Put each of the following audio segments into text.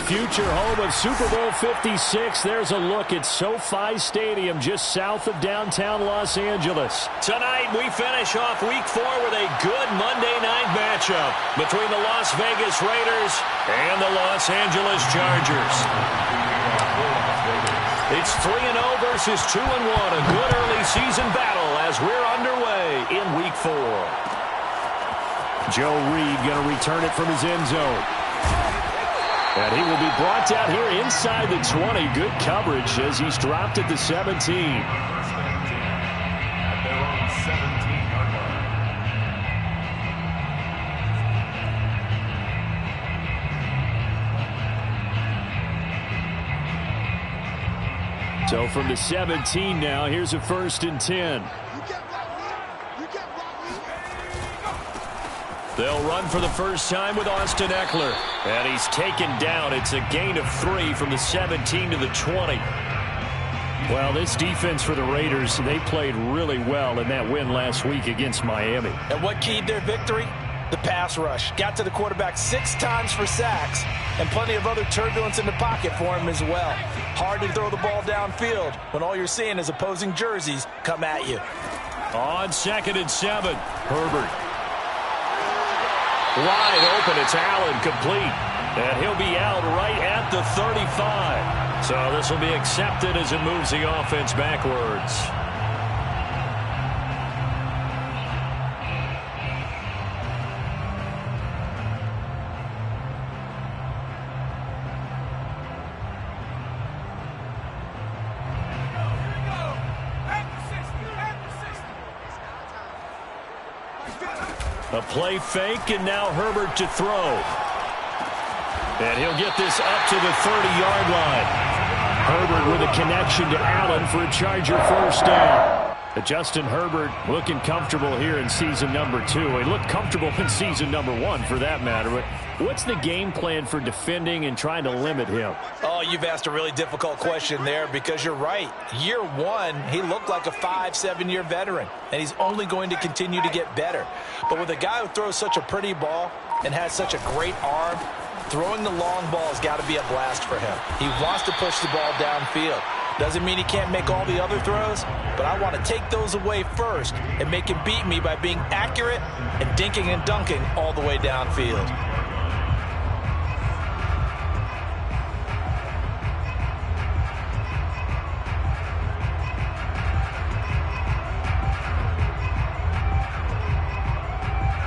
future home of Super Bowl 56. There's a look at SoFi Stadium just south of downtown Los Angeles. Tonight, we finish off Week 4 with a good Monday night matchup between the Las Vegas Raiders and the Los Angeles Chargers. It's 3-0 versus 2-1, a good early season battle as we're underway in Week 4. Joe Reed going to return it from his end zone. And he will be brought down here inside the 20. Good coverage as he's dropped at the 17. So from the 17 now, here's a 1st and 10. They'll run for the first time with Austin Eckler. And he's taken down. It's a gain of 3 from the 17 to the 20. Well, this defense for the Raiders, they played really well in that win last week against Miami. And what keyed their victory? The pass rush. Got to the quarterback 6 times for sacks, and plenty of other turbulence in the pocket for him as well. Hard to throw the ball downfield when all you're seeing is opposing jerseys come at you. On 2nd and 7, Herbert. Wide open, it's Allen, complete. And he'll be out right at the 35. So this will be accepted as it moves the offense backwards. A play fake, and now Herbert to throw. And he'll get this up to the 30-yard line. Herbert with a connection to Allen for a Charger first down. Justin Herbert looking comfortable here in season number 2. He looked comfortable in season number 1 for that matter. But what's the game plan for defending and trying to limit him? Oh, you've asked a really difficult question there because you're right. Year 1, he looked like a 5-7-year veteran, and he's only going to continue to get better. But with a guy who throws such a pretty ball and has such a great arm, throwing the long ball has got to be a blast for him. He wants to push the ball downfield. Doesn't mean he can't make all the other throws, but I want to take those away first and make him beat me by being accurate and dinking and dunking all the way downfield.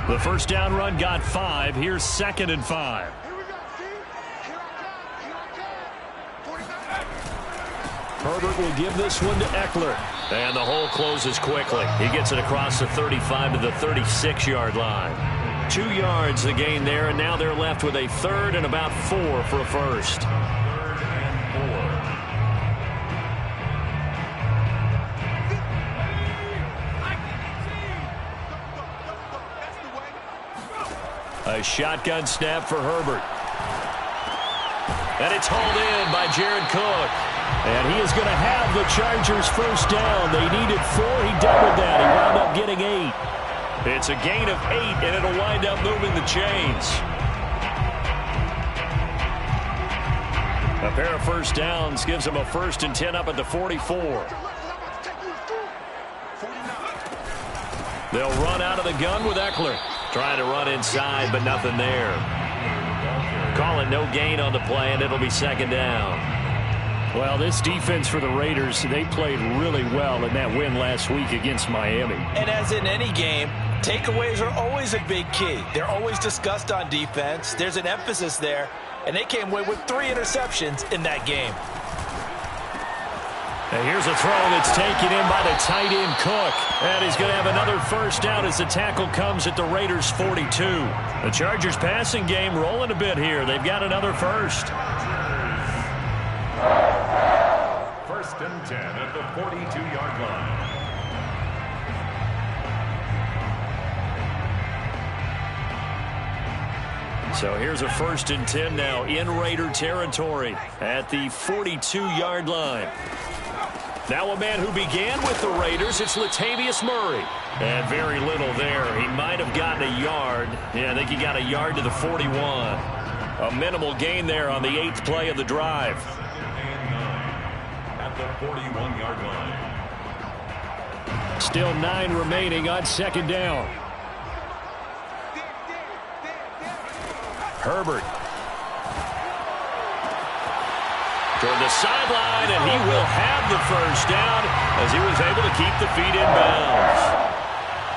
The first down run got 5. Here's 2nd and 5. Herbert will give this one to Eckler. And the hole closes quickly. He gets it across the 35 to the 36-yard line. 2 yards the gain there, and now they're left with a 3rd and about 4 for a first. 3rd and 4. A shotgun snap for Herbert. And it's hauled in by Jared Cook. And he is going to have the Chargers first down. They needed 4. He doubled that. He wound up getting 8. It's a gain of 8, and it'll wind up moving the chains. A pair of first downs gives him a 1st and 10 up at the 44. They'll run out of the gun with Eckler. Trying to run inside, but nothing there. Calling no gain on the play, and it'll be 2nd down. Well, this defense for the Raiders, they played really well in that win last week against Miami. And as in any game, takeaways are always a big key. They're always discussed on defense. There's an emphasis there, and they came away with 3 interceptions in that game. And here's a throw that's taken in by the tight end Cook. And he's going to have another first down as the tackle comes at the Raiders' 42. The Chargers passing game rolling a bit here. They've got another first. 1st and 10 at the 42-yard line. So here's a 1st and 10 now in Raider territory at the 42-yard line. Now a man who began with the Raiders, it's Latavius Murray. And very little there. He might have gotten a yard. Yeah, I think he got a yard to the 41. A minimal gain there on the 8th play of the drive. At the 41-yard line. Still 9 remaining on 2nd down. Herbert. Toward the sideline, and he will have the first down as he was able to keep the feet in bounds.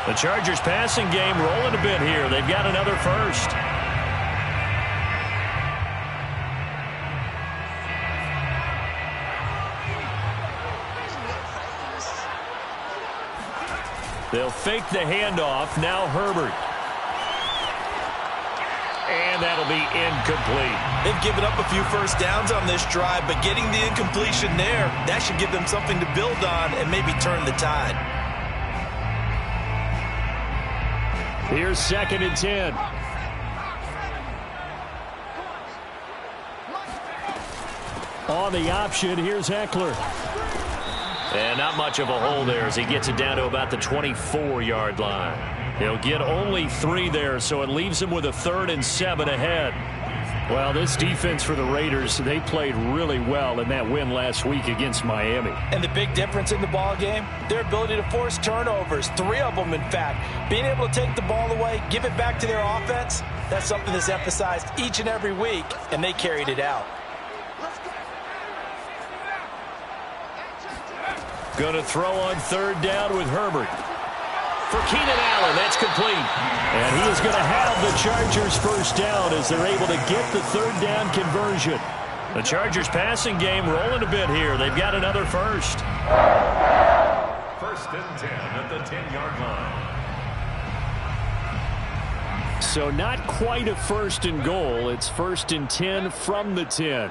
The Chargers passing game rolling a bit here. They've got another first. They'll fake the handoff. Now Herbert. And that'll be incomplete. They've given up a few first downs on this drive, but getting the incompletion there, that should give them something to build on and maybe turn the tide. Here's 2nd and 10. On the option, here's Eckler. And not much of a hole there as he gets it down to about the 24-yard line. He'll get only 3 there, so it leaves him with a 3rd and 7 ahead. Well, this defense for the Raiders, they played really well in that win last week against Miami. And the big difference in the ball game, their ability to force turnovers, 3 of them, in fact. Being able to take the ball away, give it back to their offense, that's something that's emphasized each and every week, and they carried it out. Going to throw on 3rd down with Herbert. For Keenan Allen, that's complete. And he is going to have the Chargers first down as they're able to get the 3rd down conversion. The Chargers passing game rolling a bit here. They've got another first. 1st and 10 at the 10-yard line. So not quite a 1st and goal. It's 1st and 10 from the 10.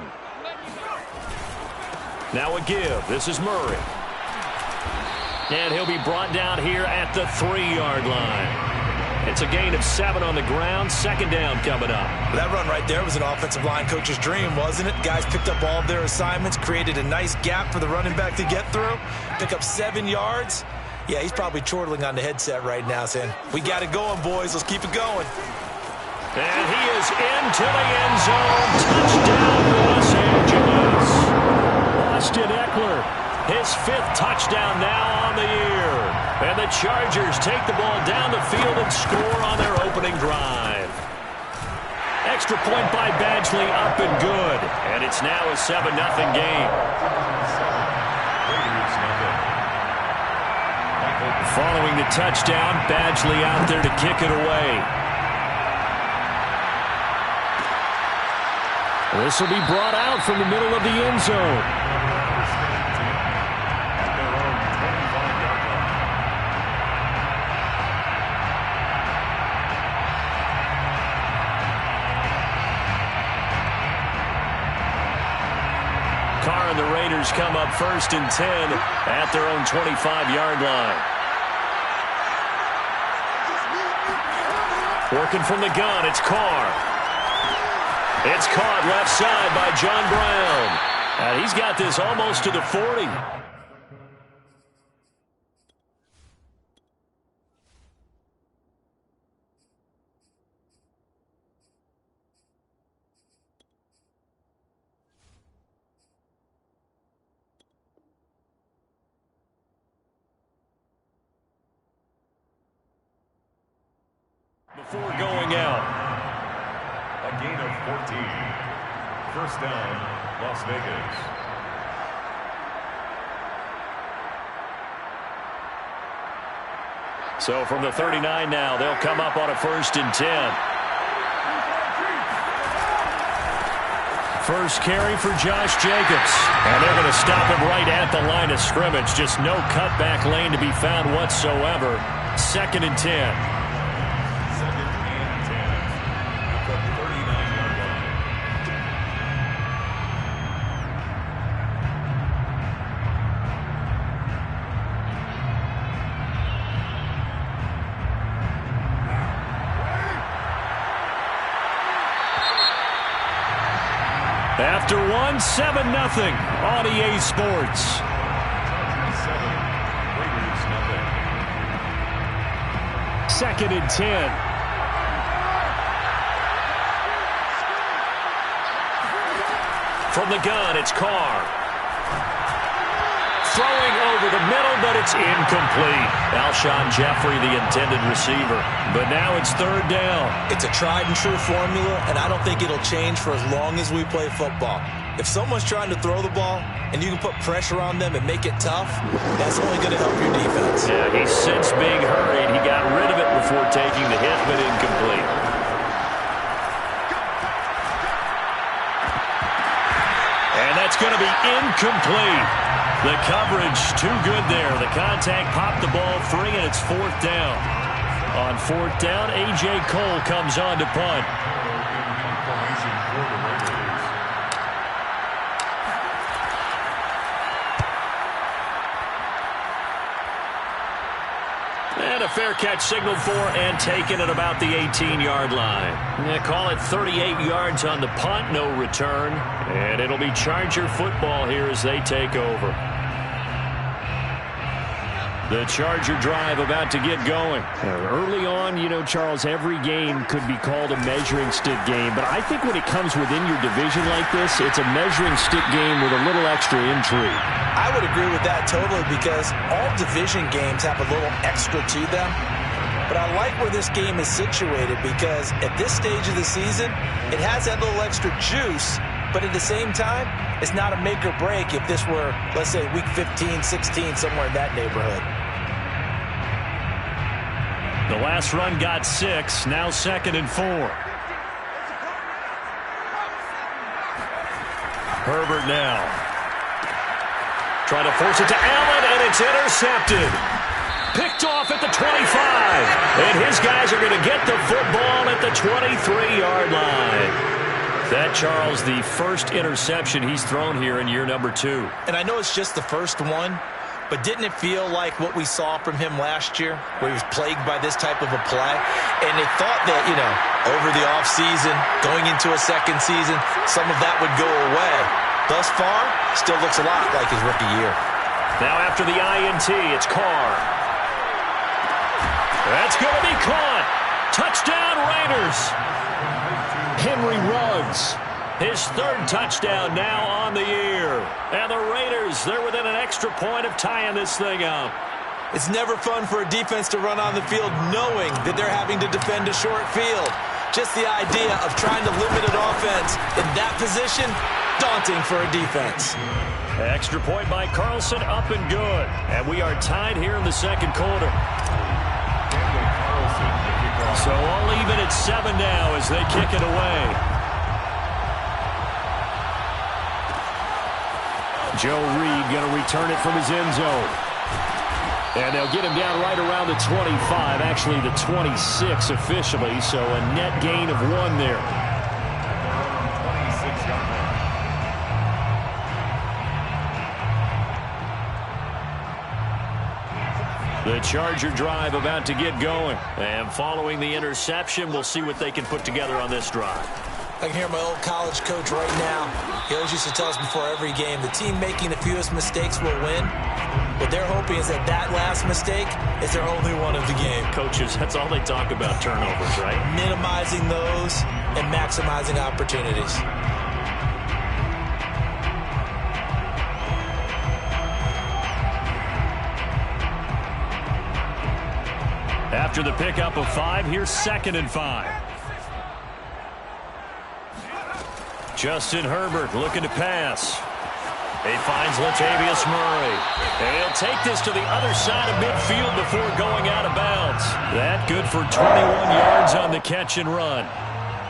Now a give. This is Murray. And he'll be brought down here at the 3-yard line. It's a gain of 7 on the ground. 2nd down coming up. That run right there was an offensive line coach's dream, wasn't it? Guys picked up all of their assignments, created a nice gap for the running back to get through, pick up 7 yards. Yeah, he's probably chortling on the headset right now saying, we got it going, boys. Let's keep it going. And he is into the end zone. Touchdown, Los Angeles. Austin Eckler. His 5th touchdown now on the year. And the Chargers take the ball down the field and score on their opening drive. Extra point by Badgley, up and good. And it's now a 7-0 game. Following the touchdown, Badgley out there to kick it away. This will be brought out from the middle of the end zone. Carr and the Raiders come up 1st and 10 at their own 25-yard line. Working from the gun, it's Carr. It's caught left side by John Brown. And he's got this almost to the 40. Before going out. A gain of 14. 1st down, Las Vegas. So from the 39 now, they'll come up on a 1st and 10. First carry for Josh Jacobs. And they're going to stop him right at the line of scrimmage. Just no cutback lane to be found whatsoever. 2nd and 10. After one, 7-0 on EA Sports. 2nd and 10. From the gun, it's Carr. Throwing over the middle, but it's incomplete. Alshon Jeffrey, the intended receiver. But now it's third down. It's a tried-and-true formula, and I don't think it'll change for as long as we play football. If someone's trying to throw the ball and you can put pressure on them and make it tough, that's only going to help your defense. Yeah, he sensed being hurried. He got rid of it before taking the hit, but incomplete. And that's going to be incomplete. The coverage too good there. The contact popped the ball free, and it's fourth down. On fourth down, A.J. Cole comes on to punt. And a fair catch signaled for and taken at about the 18-yard line. They call it 38 yards on the punt, no return. And it'll be Charger football here as they take over. The Charger drive about to get going. Early on, you know, Charles, every game could be called a measuring stick game. But I think when it comes within your division like this, it's a measuring stick game with a little extra intrigue. I would agree with that totally because all division games have a little extra to them. But I like where this game is situated because at this stage of the season, it has that little extra juice. But at the same time, it's not a make or break if this were, let's say, week 15, 16, somewhere in that neighborhood. The last run got 6, now 2nd and 4. Herbert now. Trying to force it to Allen, and it's intercepted. Picked off at the 25. And his guys are going to get the football at the 23-yard line. That, Charles, the first interception he's thrown here in year number 2. And I know it's just the first one, but didn't it feel like what we saw from him last year, where he was plagued by this type of a play? And they thought that, you know, over the offseason, going into a second season, some of that would go away. Thus far, still looks a lot like his rookie year. Now after the INT, it's Carr. That's going to be caught. Touchdown, Raiders. Henry Ruggs. His third touchdown now on the year. And the Raiders, they're within an extra point of tying this thing up. It's never fun for a defense to run on the field knowing that they're having to defend a short field. Just the idea of trying to limit an offense in that position, daunting for a defense. Extra point by Carlson, up and good. And we are tied here in the second quarter. So all even at 7 now as they kick it away. Joe Reed going to return it from his end zone. And they'll get him down right around the 25, actually the 26 officially, so a net gain of 1 there. The Charger drive about to get going. And following the interception, we'll see what they can put together on this drive. I can hear my old college coach right now. He always used to tell us before every game, the team making the fewest mistakes will win. What they're hoping is that that last mistake is their only one of the game. Coaches, that's all they talk about, turnovers, right? Minimizing those and maximizing opportunities. After the pickup of 5, here's 2nd and 5. Justin Herbert looking to pass. He finds Latavius Murray. And he'll take this to the other side of midfield before going out of bounds. That good for 21 yards on the catch and run.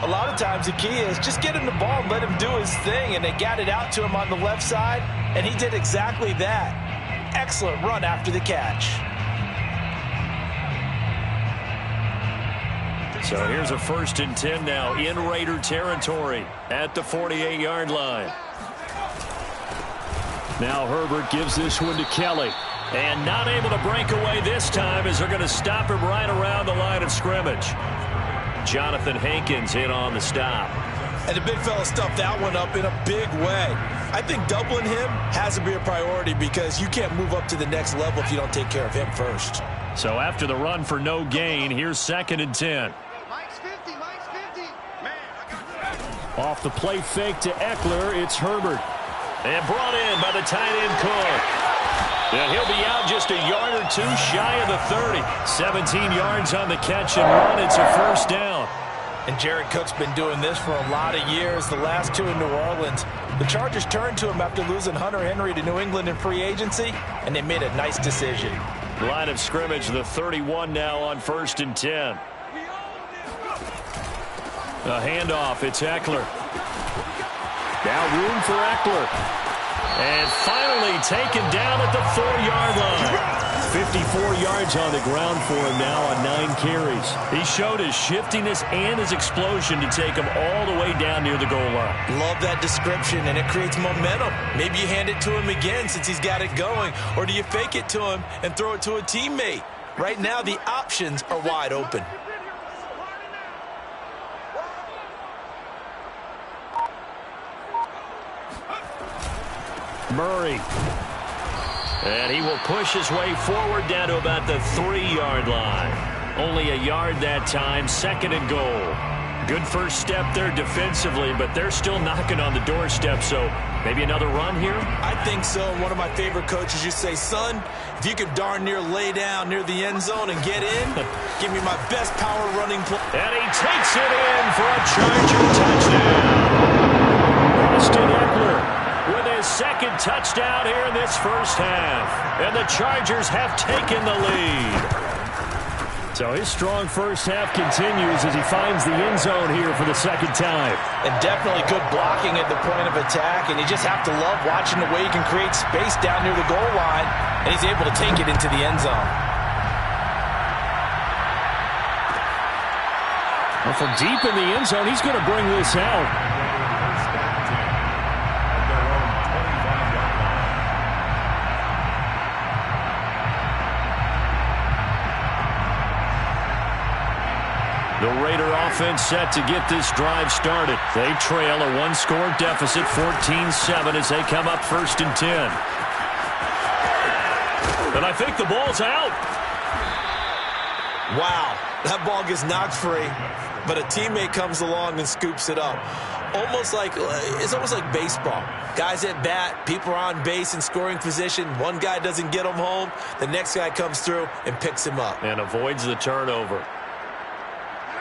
A lot of times the key is just get him the ball and let him do his thing. And they got it out to him on the left side, and he did exactly that. Excellent run after the catch. So here's a 1st and 10 now in Raider territory at the 48-yard line. Now Herbert gives this one to Kelly. And not able to break away this time as they're going to stop him right around the line of scrimmage. Jonathan Hankins in on the stop. And the big fella stuffed that one up in a big way. I think doubling him has to be a priority because you can't move up to the next level if you don't take care of him first. So after the run for no gain, here's 2nd and 10. Off the play fake to Eckler, it's Herbert. And brought in by the tight end Cook. And he'll be out just a yard or two shy of the 30. 17 yards on the catch and run. It's a first down. And Jared Cook's been doing this for a lot of years, the last two in New Orleans. The Chargers turned to him after losing Hunter Henry to New England in free agency, and they made a nice decision. Line of scrimmage, the 31 now on 1st and 10. A handoff, it's Eckler. Now room for Eckler. And finally taken down at the 4-yard line. 54 yards on the ground for him now on 9 carries. He showed his shiftiness and his explosion to take him all the way down near the goal line. Love that description, and it creates momentum. Maybe you hand it to him again since he's got it going, or do you fake it to him and throw it to a teammate? Right now, the options are wide open. Murray. And he will push his way forward down to about the 3-yard line. Only a yard that time, 2nd and goal. Good first step there defensively, but they're still knocking on the doorstep, so maybe another run here? I think so. One of my favorite coaches used to say, son, if you could darn near lay down near the end zone and get in, give me my best power running play. And he takes it in for a Charger touchdown. Austin Eckler with his 2nd touchdown here in this first half. And the Chargers have taken the lead. So his strong first half continues as he finds the end zone here for the 2nd time. And definitely good blocking at the point of attack. And you just have to love watching the way he can create space down near the goal line. And he's able to take it into the end zone. Well, from deep in the end zone, he's going to bring this out. The Raider offense set to get this drive started. They trail a 1-score deficit, 14-7, as they come up 1st and 10. And I think the ball's out. Wow, that ball gets knocked free, but a teammate comes along and scoops it up. It's almost like baseball. Guys at bat, people are on base in scoring position. One guy doesn't get him home. The next guy comes through and picks him up. And avoids the turnover.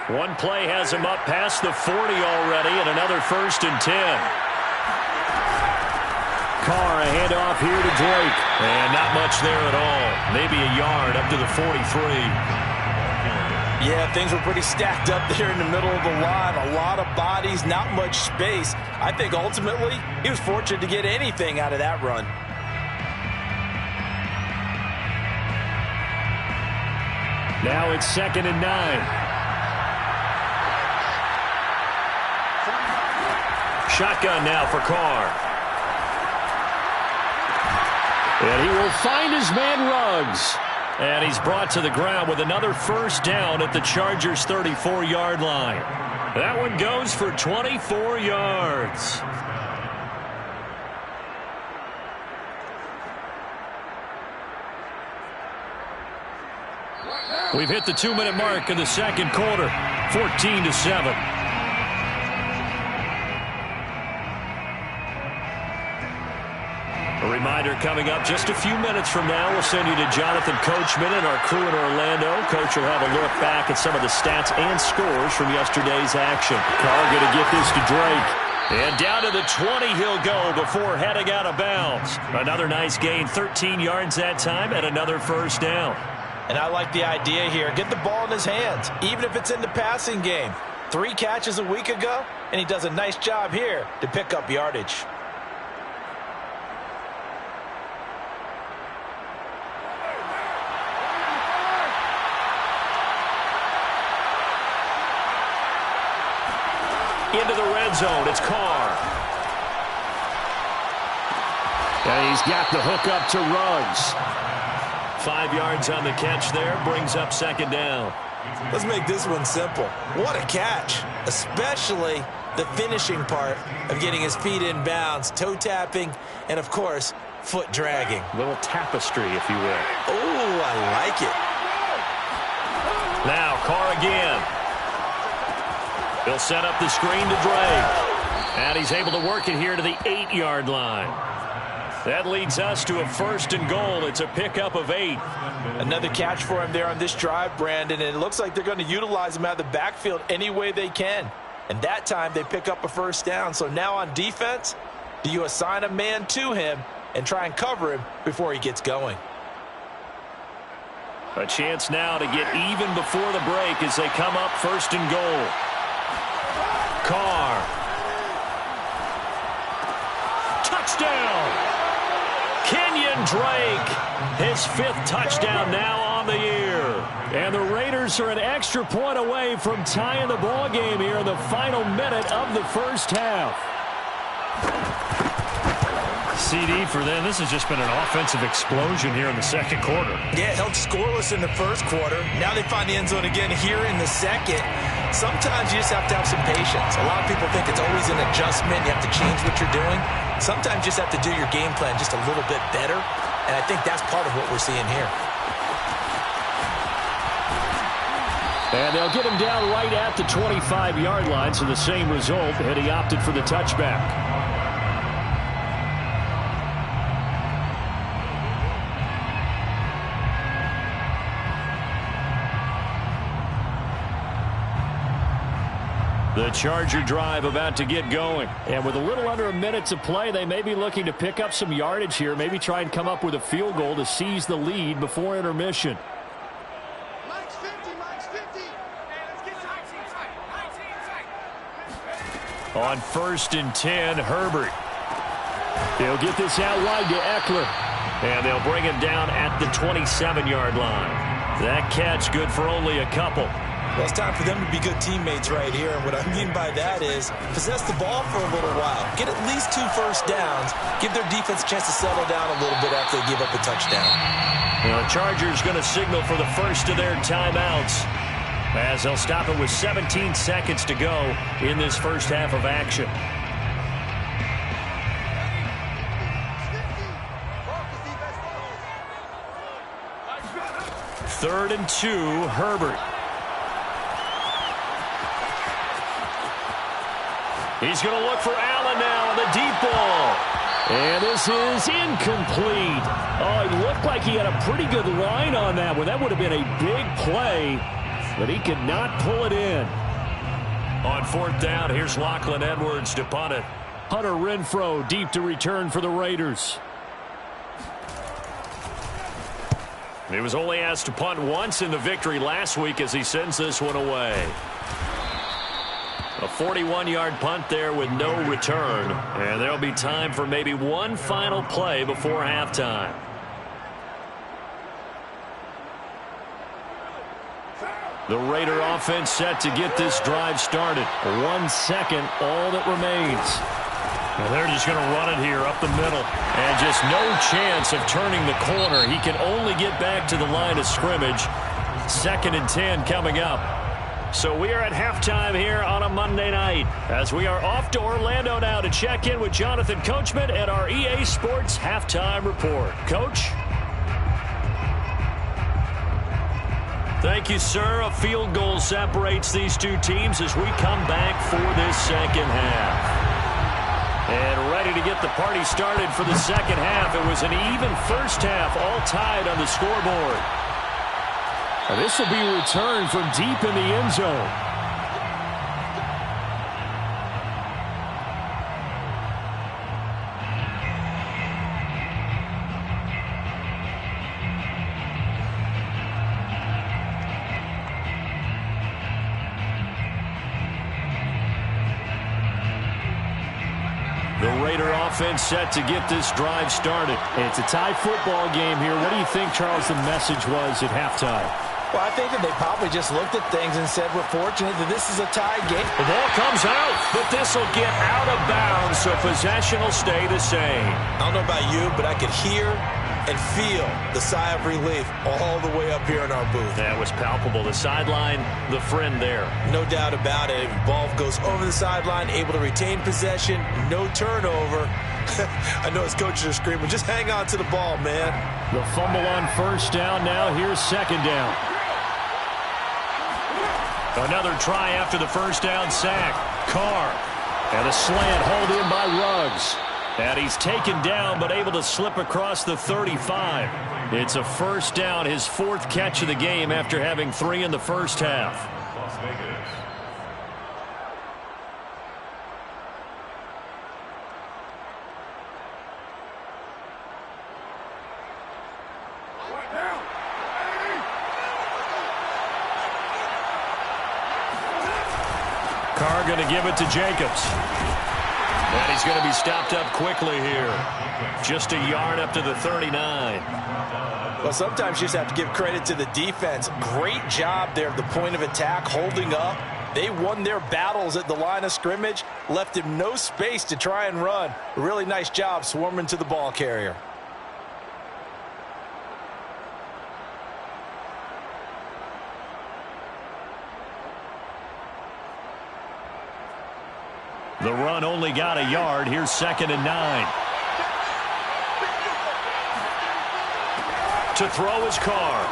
One play has him up past the 40 already, and another 1st and 10. Carr, a handoff here to Drake. And not much there at all. Maybe a yard up to the 43. Yeah, things were pretty stacked up there in the middle of the line. A lot of bodies, not much space. I think ultimately he was fortunate to get anything out of that run. Now it's 2nd and 9. Shotgun now for Carr. And he will find his man Ruggs. And he's brought to the ground with another first down at the Chargers' 34-yard line. That one goes for 24 yards. We've hit the 2-minute mark in the 2nd quarter, 14-7. A reminder coming up just a few minutes from now. We'll send you to Jonathan Coachman and our crew in Orlando. Coach will have a look back at some of the stats and scores from yesterday's action. Carr going to get this to Drake. And down to the 20 he'll go before heading out of bounds. Another nice gain, 13 yards that time, and another first down. And I like the idea here. Get the ball in his hands, even if it's in the passing game. 3 catches a week ago, and he does a nice job here to pick up yardage. Into the red zone, it's Carr. And he's got the hook up to Ruggs. 5 yards on the catch there, brings up 2nd down. Let's make this one simple. What a catch, especially the finishing part of getting his feet in bounds, toe tapping, and of course, foot dragging. A little tapestry, if you will. Oh, I like it. Now, Carr again. He'll set up the screen to Drake. And he's able to work it here to the 8-yard line. That leads us to a 1st and goal. It's a pickup of 8. Another catch for him there on this drive, Brandon, and it looks like they're going to utilize him out of the backfield any way they can. And that time they pick up a 1st down. So now on defense, do you assign a man to him and try and cover him before he gets going? A chance now to get even before the break as they come up 1st and goal. Carr. Touchdown! Kenyon Drake, his 5th touchdown now on the year. And the Raiders are an extra point away from tying the ball game here in the final minute of the first half. CD for them. This has just been an offensive explosion here in the second quarter. Yeah, held scoreless in the first quarter. Now they find the end zone again here in the second. Sometimes you just have to have some patience. A lot of people think it's always an adjustment. You have to change what you're doing. Sometimes you just have to do your game plan just a little bit better. And I think that's part of what we're seeing here. And they'll get him down right at the 25-yard line, so the same result, and he opted for the touchback. The Charger drive about to get going. And with a little under a minute to play, they may be looking to pick up some yardage here, maybe try and come up with a field goal to seize the lead before intermission. On 1st and 10, Herbert. They'll get this out wide to Eckler. And they'll bring him down at the 27-yard line. That catch good for only a couple. Well, it's time for them to be good teammates right here. And what I mean by that is possess the ball for a little while. Get at least 2 first downs. Give their defense a chance to settle down a little bit after they give up a touchdown. Well, the Chargers going to signal for the first of their timeouts, as they'll stop it with 17 seconds to go in this first half of action. Third and 2, Herbert. He's going to look for Allen now on the deep ball. And this is incomplete. Oh, it looked like he had a pretty good line on that one. That would have been a big play, but he could not pull it in. On 4th down, here's Lachlan Edwards to punt it. Hunter Renfrow deep to return for the Raiders. He was only asked to punt once in the victory last week as he sends this one away. A 41-yard punt there with no return. And there'll be time for maybe one final play before halftime. The Raider offense set to get this drive started. 1 second, all that remains. Well, they're just going to run it here up the middle. And just no chance of turning the corner. He can only get back to the line of scrimmage. 2nd and 10 coming up. So we are at halftime here on a Monday night as we are off to Orlando now to check in with Jonathan Coachman and our EA Sports Halftime Report. Coach? Thank you, sir. A field goal separates these two teams as we come back for this second half. And ready to get the party started for the second half. It was an even first half, all tied on the scoreboard. And this will be returned from deep in the end zone. The Raider offense set to get this drive started. It's a tie football game here. What do you think, Charles, the message was at halftime? Well, I think that they probably just looked at things and said, we're fortunate that this is a tie game. The ball comes out, but this will get out of bounds, so possession will stay the same. I don't know about you, but I could hear and feel the sigh of relief all the way up here in our booth. That was palpable. The sideline, the friend there. No doubt about it. Ball goes over the sideline, able to retain possession, no turnover. I know his coaches are screaming, just hang on to the ball, man. The fumble on first down. Now here's second down. Another try after the first down sack. Carr. And a slant hauled in by Ruggs. And he's taken down but able to slip across the 35. It's a first down, his 4th catch of the game after having 3 in the first half. Las Vegas. Carr going to give it to Jacobs. And he's going to be stopped up quickly here. Just a yard up to the 39. Well, sometimes you just have to give credit to the defense. Great job there at the point of attack, holding up. They won their battles at the line of scrimmage, left him no space to try and run. A really nice job swarming to the ball carrier. The run only got a yard. Here's 2nd and 9. To throw is Carr.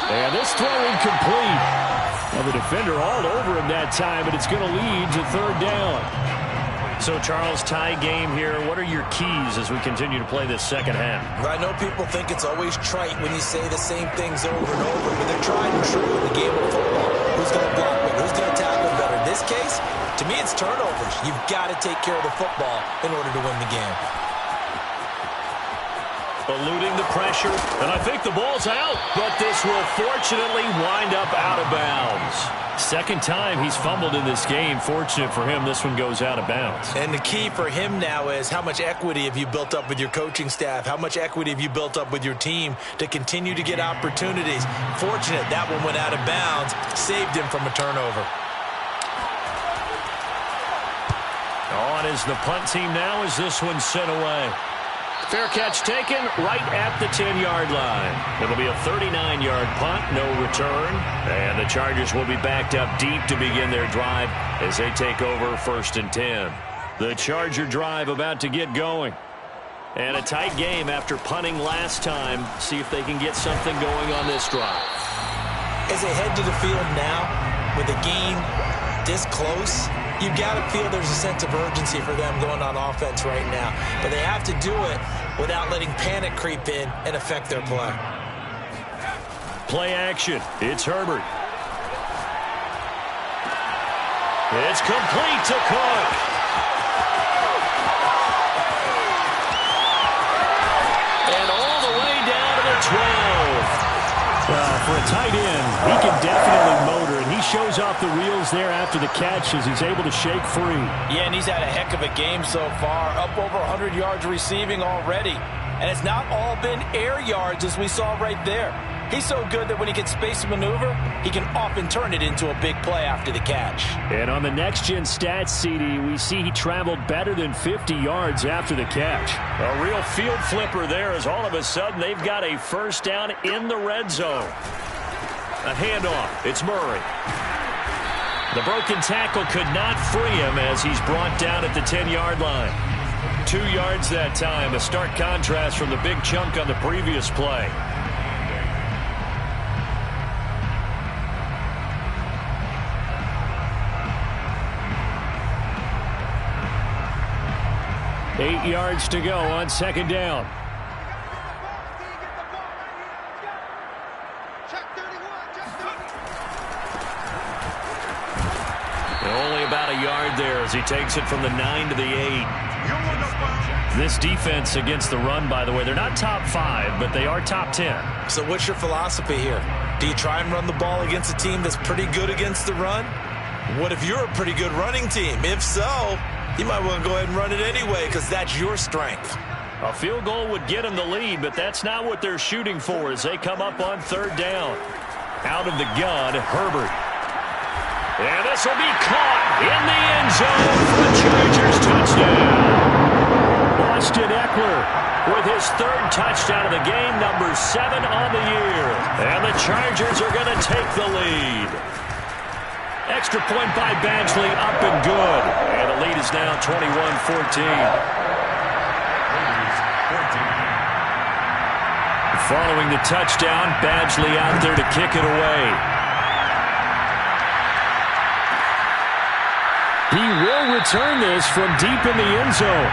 And this throw incomplete. Well, the defender all over him that time, but it's going to lead to 3rd down. So, Charles, tie game here. What are your keys as we continue to play this second half? I know people think it's always trite when you say the same things over and over, but they're tried and true in the game of football. Who's going to block better? Who's going to tackle better? In this case, to me, it's turnovers. You've got to take care of the football in order to win the game. Eluding the pressure, and I think the ball's out, but this will fortunately wind up out of bounds. Second time he's fumbled in this game. Fortunate for him, this one goes out of bounds. And the key for him now is how much equity have you built up with your coaching staff? How much equity have you built up with your team to continue to get opportunities? Fortunate that one went out of bounds, saved him from a turnover. On is the punt team now as this one's sent away. Fair catch taken right at the 10-yard line. It'll be a 39-yard punt, no return. And the Chargers will be backed up deep to begin their drive as they take over 1st and 10. The Charger drive about to get going. And a tight game after punting last time. See if they can get something going on this drive. As they head to the field now, with the game this close, you've got to feel there's a sense of urgency for them going on offense right now. But they have to do it without letting panic creep in and affect their play. Play action. It's Herbert. It's complete to Cook. And all the way down to the 12. Well, for a tight end, he can definitely motor, and he shows off the reels there after the catch as he's able to shake free. Yeah, and he's had a heck of a game so far, up over 100 yards receiving already. And it's not all been air yards as we saw right there. He's so good that when he can space a maneuver, he can often turn it into a big play after the catch. And on the next-gen stats, CD, we see he traveled better than 50 yards after the catch. A real field flipper there as all of a sudden they've got a first down in the red zone. A handoff. It's Murray. The broken tackle could not free him as he's brought down at the 10-yard line. 2 yards that time, a stark contrast from the big chunk on the previous play. Eight yards to go on second down. And only about a yard there as he takes it from the 9 to the 8. This defense against the run, by the way, they're not top 5, but they are top 10. So what's your philosophy here? Do you try and run the ball against a team that's pretty good against the run? What if you're a pretty good running team? If so, you might want to go ahead and run it anyway because that's your strength. A field goal would get them the lead, but that's not what they're shooting for as they come up on third down. Out of the gun, Herbert. And this will be caught in the end zone for the Chargers touchdown. Austin Eckler with his 3rd touchdown of the game, number 7 on the year. And the Chargers are going to take the lead. Extra point by Badgley, up and good. And the lead is now 21-14. Following the touchdown, Badgley out there to kick it away. they'll return this from deep in the end zone.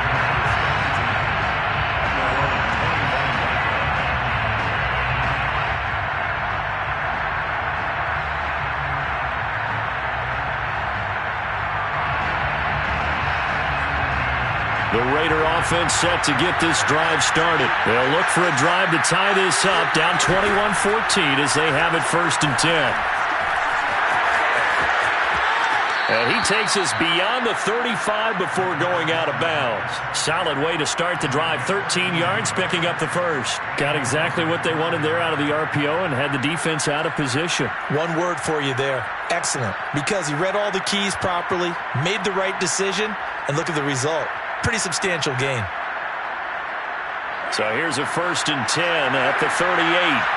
The Raider offense set to get this drive started. They'll look for a drive to tie this up, down 21-14 as they have it 1st and 10. And he takes us beyond the 35 before going out of bounds. Solid way to start the drive. 13 yards, picking up the first. Got exactly what they wanted there out of the RPO and had the defense out of position. One word for you there. Excellent. Because he read all the keys properly, made the right decision, and look at the result. Pretty substantial gain. So here's a 1st and 10 at the 38.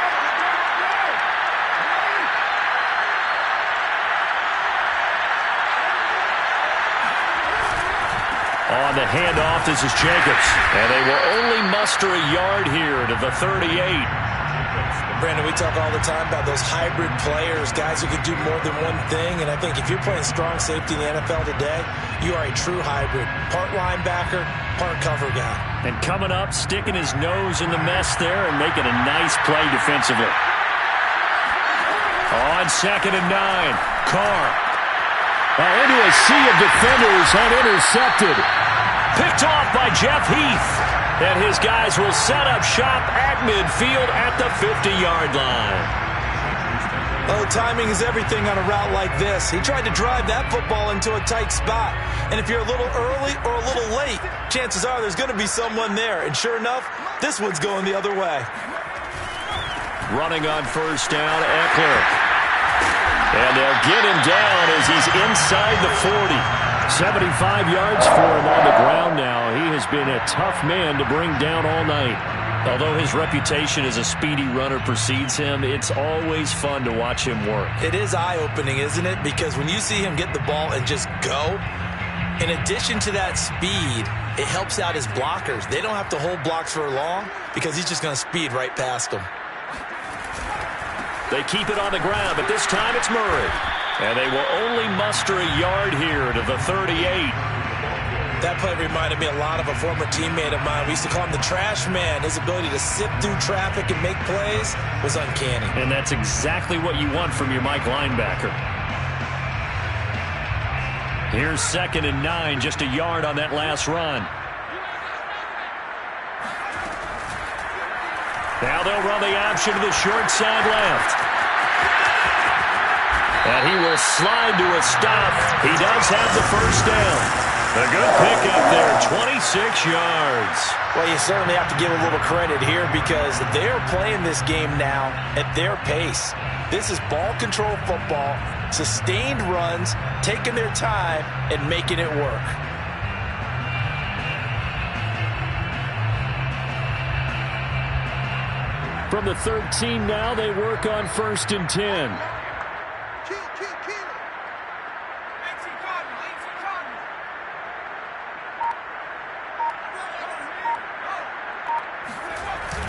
On the handoff, this is Jacobs. And they will only muster a yard here to the 38. Brandon, we talk all the time about those hybrid players, guys who can do more than one thing. And I think if you're playing strong safety in the NFL today, you are a true hybrid. Part linebacker, part cover guy. And coming up, sticking his nose in the mess there and making a nice play defensively. On 2nd and 9, Carr. Into a sea of defenders and intercepted. Picked off by Jeff Heath. And his guys will set up shop at midfield at the 50-yard line. Oh, timing is everything on a route like this. He tried to drive that football into a tight spot. And if you're a little early or a little late, chances are there's going to be someone there. And sure enough, this one's going the other way. Running on 1st down, Eckler. And they'll get him down as he's inside the 40. 75 yards for him on the ground now. He has been a tough man to bring down all night. Although his reputation as a speedy runner precedes him, it's always fun to watch him work. It is eye-opening, isn't it? Because when you see him get the ball and just go, in addition to that speed, it helps out his blockers. They don't have to hold blocks for long because he's just going to speed right past them. They keep it on the ground, but this time it's Murray. And they will only muster a yard here to the 38. That play reminded me a lot of a former teammate of mine. We used to call him the trash man. His ability to sift through traffic and make plays was uncanny. And that's exactly what you want from your Mike linebacker. Here's 2nd and 9, just a yard on that last run. Now they'll run the option to the short side left. And he will slide to a stop. He does have the 1st down. A good pickup there, 26 yards. Well, you certainly have to give a little credit here because they're playing this game now at their pace. This is ball control football, sustained runs, taking their time, and making it work. From the 13 now, they work on 1st and 10.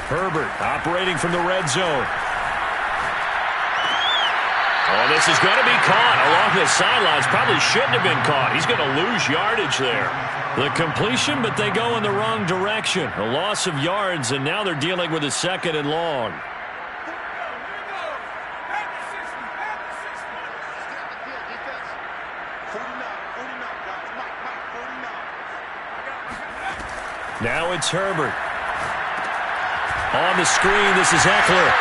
Herbert operating from the red zone. Oh, this is going to be caught along the sidelines. Probably shouldn't have been caught. He's going to lose yardage there. The completion, but they go in the wrong direction. A loss of yards, and now they're dealing with a 2nd and long. Now it's Herbert. On the screen, this is Eckler.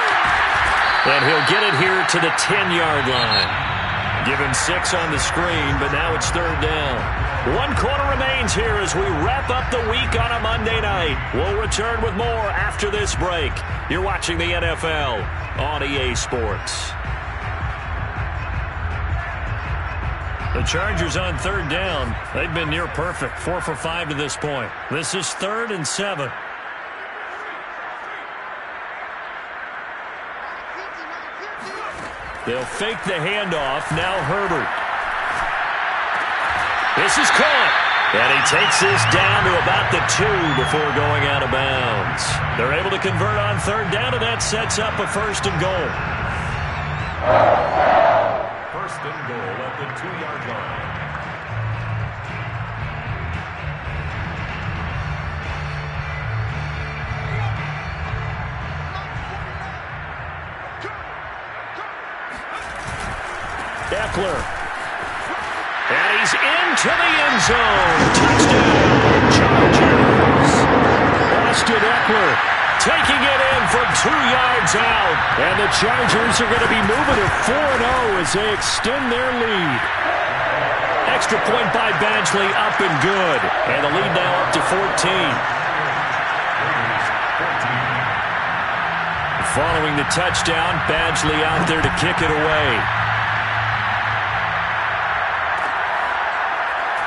And he'll get it here to the 10-yard line. Give him 6 on the screen, but now it's 3rd down. 1 quarter remains here as we wrap up the week on a Monday night. We'll return with more after this break. You're watching the NFL on EA Sports. The Chargers on 3rd down. They've been near perfect, 4 for 5 to this point. This is 3rd and 7. They'll fake the handoff. Now Herbert. This is caught. And he takes this down to about the 2 before going out of bounds. They're able to convert on 3rd down, and that sets up a 1st and goal. 1st and goal at the 2-yard line. Eckler. And he's into the end zone. Touchdown, Chargers. Austin Eckler taking it in from 2 yards out. And the Chargers are going to be moving to 4-0 as they extend their lead. Extra point by Badgley, up and good. And the lead now up to 14. Following the touchdown, Badgley out there to kick it away.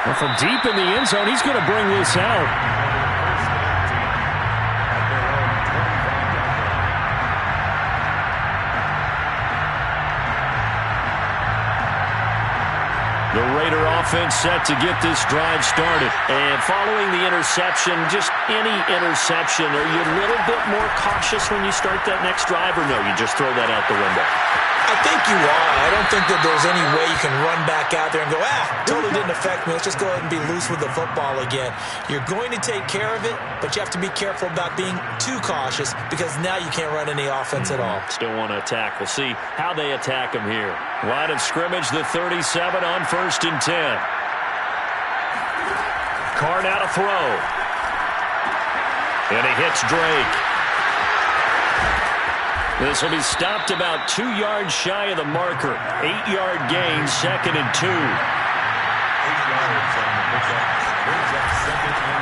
Well, from deep in the end zone, he's going to bring this out. The Raider offense set to get this drive started. And following the interception, just any interception, are you a little bit more cautious when you start that next drive, or no, you just throw that out the window? I think you are. I don't think that there's any way you can run back out there and go, totally didn't affect me. Let's just go ahead and be loose with the football again. You're going to take care of it, but you have to be careful about being too cautious because now you can't run any offense at all. Still want to attack. We'll see how they attack him here. Line of scrimmage, the 37 on 1st and 10. Carr now to throw. And he hits Drake. This will be stopped about 2 yards shy of the marker. 8-yard gain, 2nd and 2.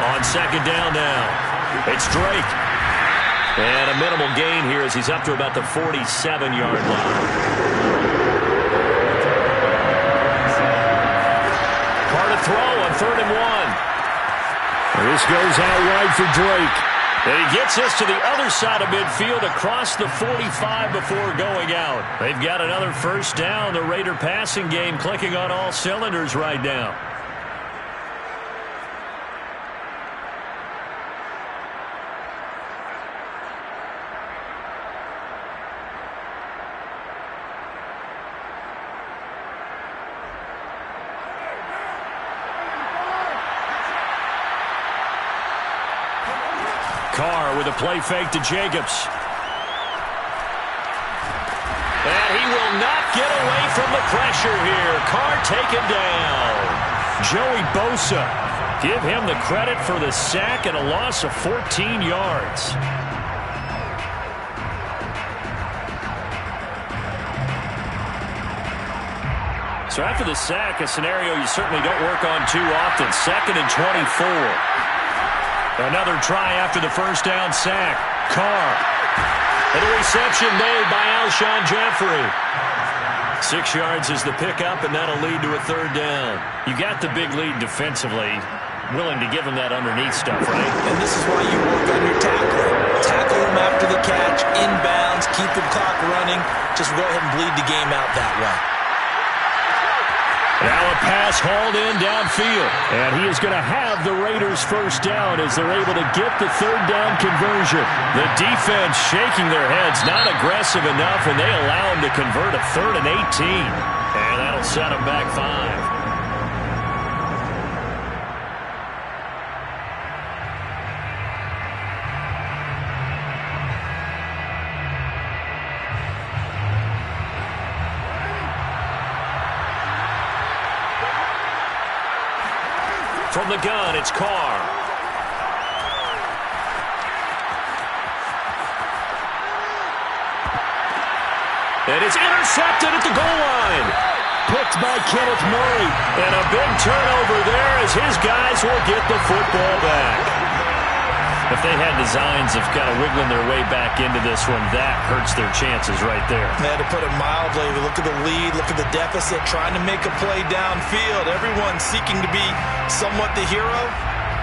On 2nd down now, it's Drake. And a minimal gain here as he's up to about the 47-yard line. Carr to throw on 3rd and 1. This goes out wide for Drake. And he gets us to the other side of midfield across the 45 before going out. They've got another first down. The Raider passing game clicking on all cylinders right now. Carr with a play fake to Jacobs. And he will not get away from the pressure here. Carr taken down. Joey Bosa, give him the credit for the sack and a loss of 14 yards. So after the sack, a scenario you certainly don't work on too often. 2nd and 24. Another try after the first down sack. Carr. And the reception made by Alshon Jeffrey. 6 yards is the pickup, and that'll lead to a 3rd down. You got the big lead defensively. Willing to give him that underneath stuff, right? And this is why you work on your tackling. Tackle him after the catch, inbounds, keep the clock running. Just go ahead and bleed the game out that way. Now a pass hauled in downfield. And he is going to have the Raiders first down as they're able to get the 3rd down conversion. The defense shaking their heads, not aggressive enough, and they allow him to convert a 3rd and 18. And that'll set him back 5. From the gun, it's Carr. And it's intercepted at the goal line. Picked by Kenneth Murray. And a big turnover there as his guys will get the football back. If they had designs of kind of wiggling their way back into this one, that hurts their chances right there. They had to put it mildly. Look at the lead, look at the deficit, trying to make a play downfield. Everyone seeking to be somewhat the hero.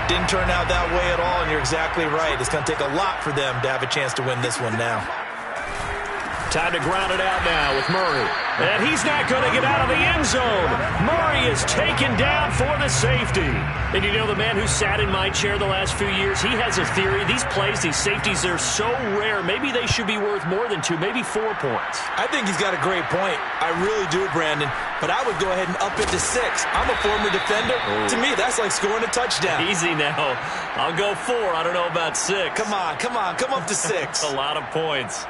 Didn't turn out that way at all, and you're exactly right. It's going to take a lot for them to have a chance to win this one now. Time to ground it out now with Murray. And he's not going to get out of the end zone. Murray is taken down for the safety. And you know, the man who sat in my chair the last few years, he has a theory. These plays, these safeties, they're so rare. Maybe they should be worth more than 2, maybe 4 points. I think he's got a great point. I really do, Brandon. But I would go ahead and up it to 6. I'm a former defender. To me, that's like scoring a touchdown. Easy now. I'll go 4. I don't know about 6. Come on. Come up to 6. A lot of points.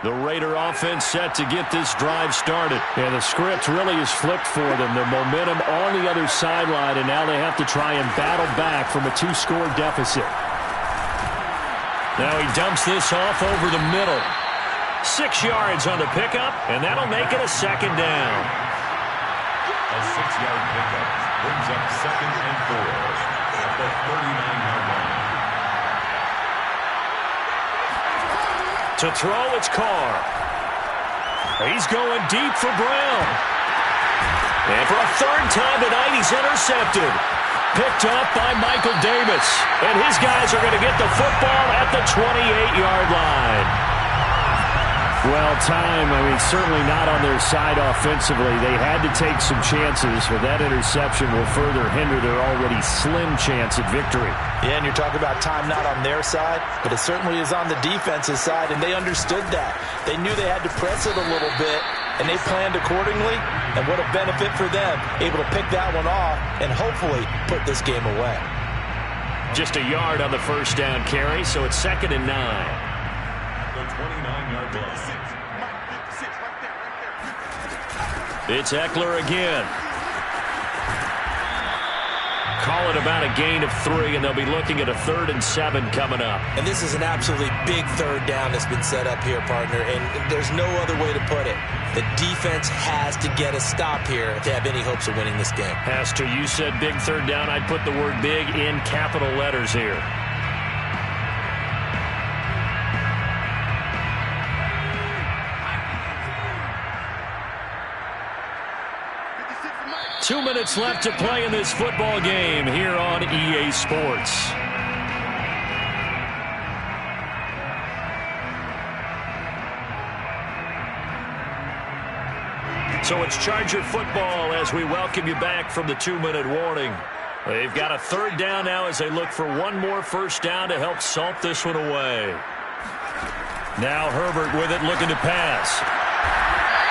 The Raider offense set to get this drive started. Yeah, the script really is flipped for them. The momentum on the other sideline, and now they have to try and battle back from a 2-score deficit. Now he dumps this off over the middle. 6 yards on the pickup, and that'll make it a second down. A 6-yard pickup brings up 2nd and 4 at the 39-yard line. To throw, it's Carr. He's going deep for Brown. And for a 3rd time tonight, he's intercepted. Picked up by Michael Davis. And his guys are going to get the football at the 28-yard line. Well, certainly not on their side offensively. They had to take some chances, but that interception will further hinder their already slim chance at victory. Yeah, and you're talking about time not on their side, but it certainly is on the defense's side, and they understood that. They knew they had to press it a little bit, and they planned accordingly, and what a benefit for them, able to pick that one off and hopefully put this game away. Just a yard on the first down carry, so it's 2nd and 9. The 29-yard line. It's Eckler again. Call it about a gain of 3, and they'll be looking at a 3rd and 7 coming up. And this is an absolutely big 3rd down that's been set up here, partner, and there's no other way to put it. The defense has to get a stop here to have any hopes of winning this game. Has to. You said big 3rd down. I'd put the word big in capital letters here. Two minutes left to play in this football game here on EA Sports. So it's Charger football as we welcome you back from the 2-minute warning. They've got a 3rd down now as they look for one more first down to help salt this one away. Now Herbert with it, looking to pass.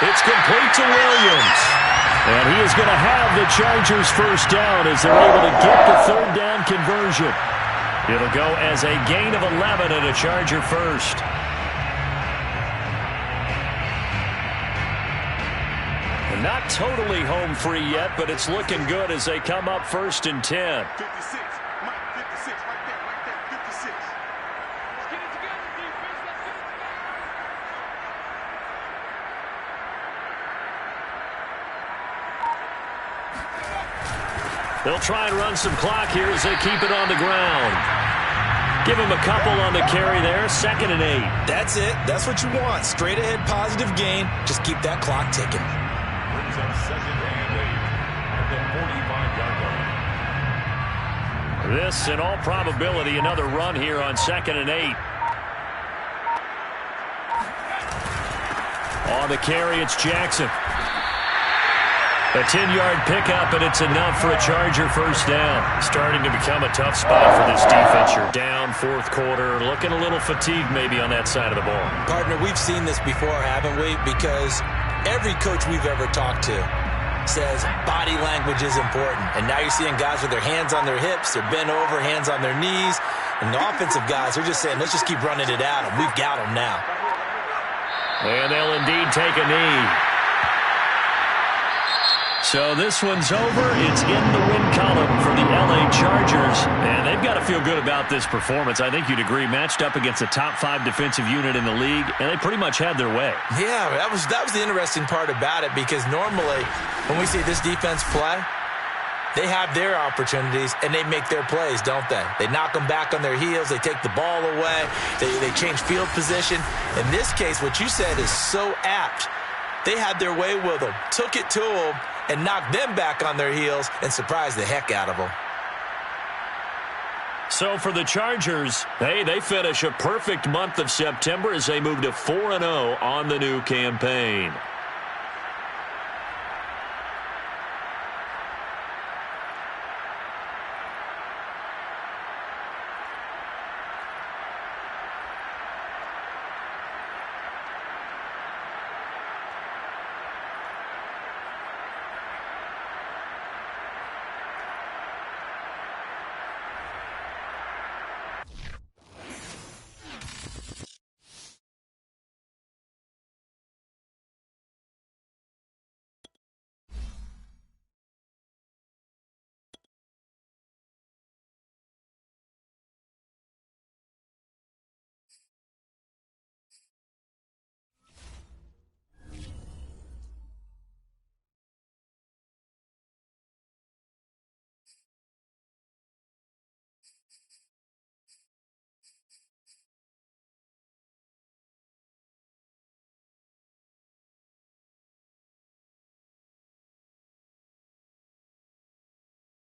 It's complete to Williams. And he is going to have the Chargers first down as they're able to get the 3rd down conversion. It'll go as a gain of 11 and a Charger first. And not totally home free yet, but it's looking good as they come up 1st and 10. 56. Mike, 56. Right there, 56. Let's get it together, defense. Let's get it together. They'll try and run some clock here as they keep it on the ground. Give him a couple on the carry there. 2nd and 8. That's it. That's what you want. Straight ahead positive gain. Just keep that clock ticking. Brings up 2nd and 8 at the 45-yard line. This, in all probability, another run here on 2nd and 8. On the carry, it's Jackson. A 10-yard pickup, and it's enough for a Charger first down. Starting to become a tough spot for this defense. You're down 4th quarter, looking a little fatigued maybe on that side of the ball. Partner, we've seen this before, haven't we? Because every coach we've ever talked to says body language is important. And now you're seeing guys with their hands on their hips, they're bent over, hands on their knees. And the offensive guys, they're just saying, let's just keep running it at them. We've got them now. And they'll indeed take a knee. So this one's over. It's in the win column for the L.A. Chargers. And they've got to feel good about this performance. I think you'd agree. Matched up against a top 5 defensive unit in the league, and they pretty much had their way. Yeah, that was the interesting part about it, because normally when we see this defense play, they have their opportunities, and they make their plays, don't they? They knock them back on their heels. They take the ball away. They change field position. In this case, what you said is so apt. They had their way with them, took it to them, and knocked them back on their heels and surprised the heck out of them. So for the Chargers, they finish a perfect month of September as they move to 4-0 on the new campaign.